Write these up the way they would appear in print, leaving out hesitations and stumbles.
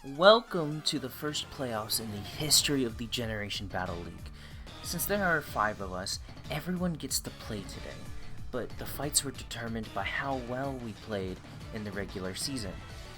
Welcome to the first playoffs in the history of the Generation Battle League. Since there are 5 of us, everyone gets to play today, but the fights were determined by how well we played in the regular season.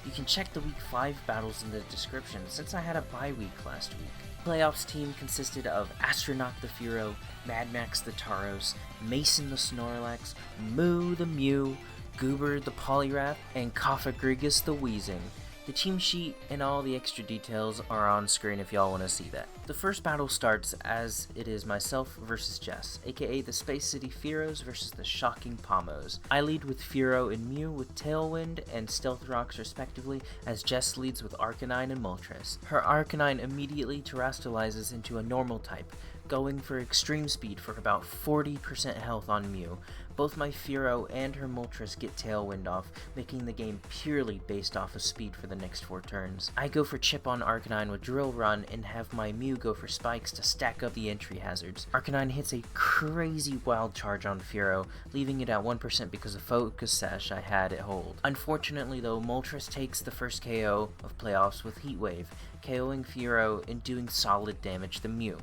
You can check the Week 5 battles in the description since I had a bye week last week. Playoffs team consisted of Astronaut the Furo, Mad Max the Tauros, Mason the Snorlax, Moo the Mew, Goober the Poliwrath, and Kafagrigus the Weezing. The team sheet and all the extra details are on screen if y'all want to see that. The first battle starts as it is myself versus Jess, aka the Space City Fearos versus the Shocking Pommos. I lead with Fearow and Mew with Tailwind and Stealth Rocks respectively, as Jess leads with Arcanine and Moltres. Her Arcanine immediately terastallizes into a normal type, going for extreme speed for about 40% health on Mew. Both my Fearow and her Moltres get Tailwind off, making the game purely based off of speed for the next 4 turns. I go for Chip on Arcanine with Drill Run and have my Mew go for Spikes to stack up the entry hazards. Arcanine hits a crazy wild charge on Fearow, leaving it at 1% because of Focus Sash I had it hold. Unfortunately though, Moltres takes the first KO of playoffs with Heat Wave, KOing Fearow and doing solid damage to Mew.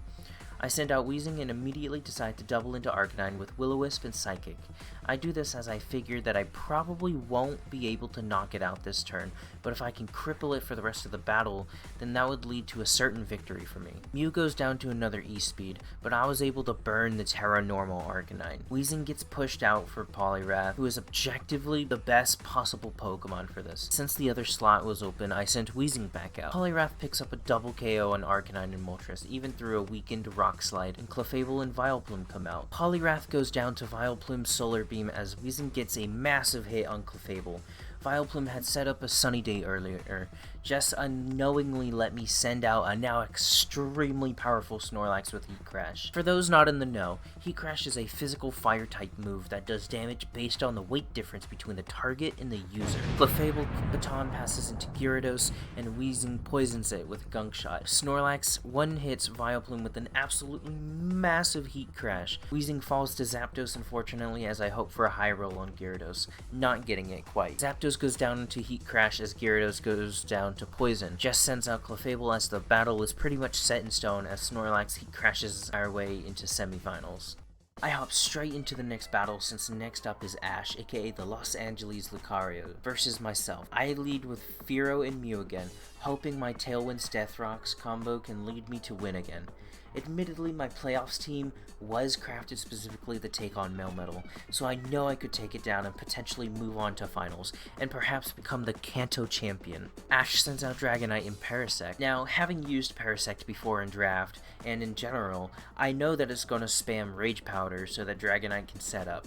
I send out Weezing and immediately decide to double into Arcanine with Will-O-Wisp and Psychic. I do this as I figured that I probably won't be able to knock it out this turn, but if I can cripple it for the rest of the battle, then that would lead to a certain victory for me. Mew goes down to another E-Speed, but I was able to burn the Terra Normal Arcanine. Weezing gets pushed out for Poliwrath, who is objectively the best possible Pokemon for this. Since the other slot was open, I sent Weezing back out. Poliwrath picks up a double KO on Arcanine and Moltres, even through a weakened Rock Slide, and Clefable and Vileplume come out. Poliwrath goes down to Vileplume's Solar Beam as Weezing gets a massive hit on Clefable. Vileplume had set up a Sunny Day earlier. Jess unknowingly let me send out a now extremely powerful Snorlax with Heat Crash. For those not in the know, Heat Crash is a physical fire type move that does damage based on the weight difference between the target and the user. Clefable Baton passes into Gyarados and Weezing poisons it with Gunk Shot. Snorlax one-hits Vileplume with an absolutely massive Heat Crash. Weezing falls to Zapdos unfortunately as I hope for a high roll on Gyarados, not getting it quite. Zapdos goes down into Heat Crash as Gyarados goes down to Poison. Jess sends out Clefable as the battle is pretty much set in stone as Snorlax Heat Crashes our way into semifinals. I hop straight into the next battle since next up is Ash, aka the Los Angeles Lucario, versus myself. I lead with Fearow and Mew again, hoping my Tailwind's Death Rocks combo can lead me to win again. Admittedly, my playoffs team was crafted specifically to take on Melmetal, so I know I could take it down and potentially move on to finals, and perhaps become the Kanto champion. Ash sends out Dragonite and Parasect. Now, having used Parasect before in draft, and in general, I know that it's going to spam Rage Powder so that Dragonite can set up.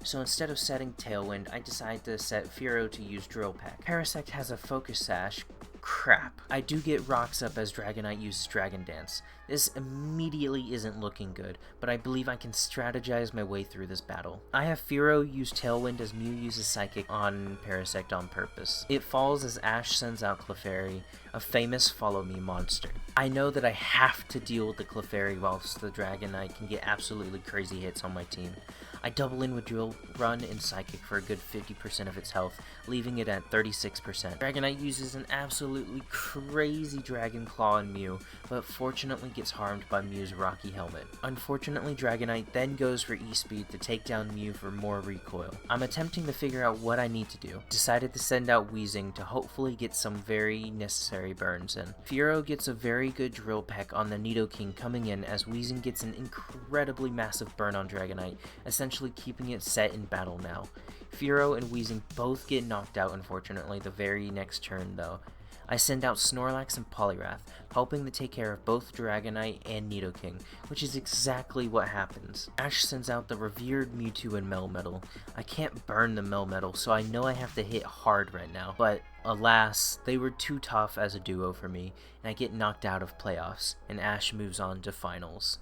So instead of setting Tailwind, I decide to set Fearow to use Drill Peck. Parasect has a Focus Sash. Crap. I do get rocks up as Dragonite uses Dragon Dance. This immediately isn't looking good, but I believe I can strategize my way through this battle. I have Fearow use Tailwind as Mew uses Psychic on Parasect on purpose. It falls as Ash sends out Clefairy, a famous Follow Me monster. I know that I have to deal with the Clefairy whilst the Dragonite can get absolutely crazy hits on my team. I double in with Drill Run and Psychic for a good 50% of its health, leaving it at 36%. Dragonite uses an absolutely crazy Dragon Claw on Mew, but fortunately gets harmed by Mew's Rocky Helmet. Unfortunately, Dragonite then goes for E-Speed to take down Mew for more recoil. I'm attempting to figure out what I need to do. Decided to send out Weezing to hopefully get some very necessary burns in. Fearow gets a very good Drill Peck on the Nidoking coming in as Weezing gets an incredibly massive burn on Dragonite, essentially keeping it set in battle now. Fearow and Weezing both get knocked out unfortunately the very next turn though. I send out Snorlax and Poliwrath, hoping to take care of both Dragonite and Nidoking, which is exactly what happens. Ash sends out the revered Mewtwo and Melmetal. I can't burn the Melmetal, so I know I have to hit hard right now, but alas, they were too tough as a duo for me, and I get knocked out of playoffs, and Ash moves on to finals.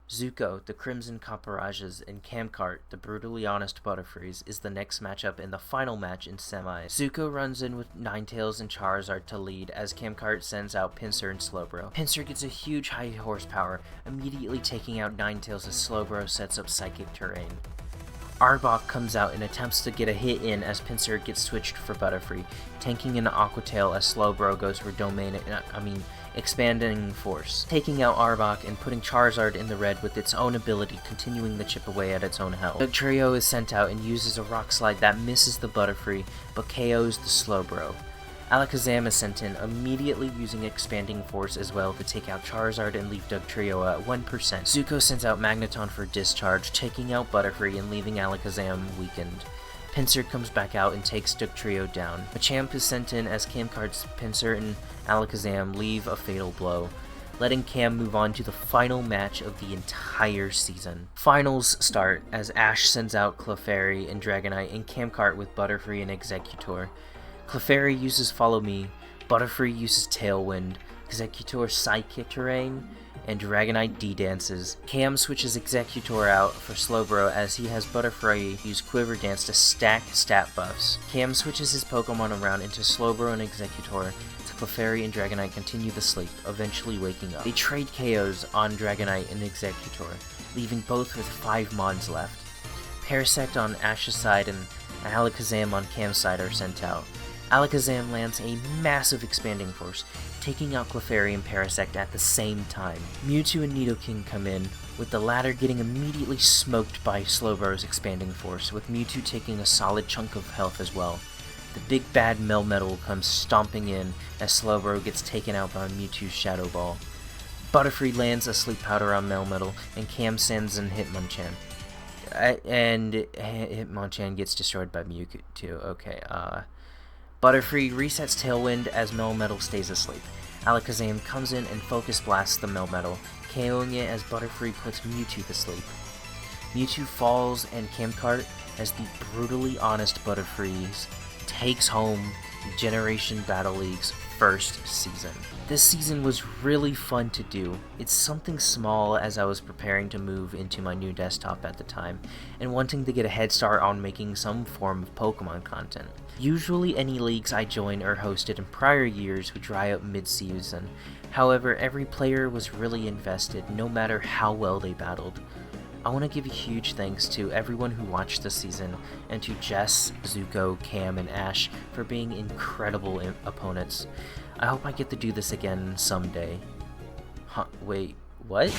Zuko, the Crimson Copperages, and Camcart, the Brutally Honest Butterfrees, is the next matchup in the final match in semis. Zuko runs in with Ninetales and Charizard to lead as Camcart sends out Pinsir and Slowbro. Pinsir gets a huge high horsepower, immediately taking out Ninetales as Slowbro sets up Psychic Terrain. Arbok comes out and attempts to get a hit in as Pinsir gets switched for Butterfree, tanking into Aqua Tail as Slowbro goes for Expanding Force, taking out Arbok and putting Charizard in the red with its own ability, continuing the chip away at its own health. Dugtrio is sent out and uses a Rock Slide that misses the Butterfree, but KOs the Slowbro. Alakazam is sent in, immediately using Expanding Force as well to take out Charizard and leave Dugtrio at 1%. Zuko sends out Magneton for Discharge, taking out Butterfree and leaving Alakazam weakened. Pinsir comes back out and takes Dugtrio down. Machamp is sent in as Camcard's Pinsir and Alakazam leave a fatal blow, letting Cam move on to the final match of the entire season. Finals start as Ash sends out Clefairy and Dragonite and Camcart with Butterfree and Exeggutor. Clefairy uses Follow Me, Butterfree uses Tailwind, Exeggutor Psychic Terrain, and Dragonite D-dances. Cam switches Exeggutor out for Slowbro as he has Butterfree use Quiver Dance to stack stat buffs. Cam switches his Pokemon around into Slowbro and Exeggutor to Clefairy and Dragonite continue the sleep, eventually waking up. They trade KOs on Dragonite and Exeggutor, leaving both with 5 Mons left. Parasect on Ash's side and Alakazam on Cam's side are sent out. Alakazam lands a massive Expanding Force, taking out Clefairy and Parasect at the same time. Mewtwo and Nidoking come in, with the latter getting immediately smoked by Slowbro's Expanding Force, with Mewtwo taking a solid chunk of health as well. The big bad Melmetal comes stomping in as Slowbro gets taken out by Mewtwo's Shadow Ball. Butterfree lands a Sleep Powder on Melmetal, and Cam sends in Hitmonchan. And Hitmonchan gets destroyed by Mewtwo. Okay, Butterfree resets Tailwind as Melmetal stays asleep. Alakazam comes in and Focus Blasts the Melmetal, KOing it as Butterfree puts Mewtwo to sleep. Mewtwo falls and Camcart, as the brutally honest Butterfree takes home Generation Battle League's first season. This season was really fun to do. It's something small as I was preparing to move into my new desktop at the time, and wanting to get a head start on making some form of Pokemon content. Usually any leagues I join or hosted in prior years would dry up mid-season. However, every player was really invested, no matter how well they battled. I want to give a huge thanks to everyone who watched this season, and to Jess, Zuko, Cam, and Ash for being incredible opponents. I hope I get to do this again someday. Huh, wait, what?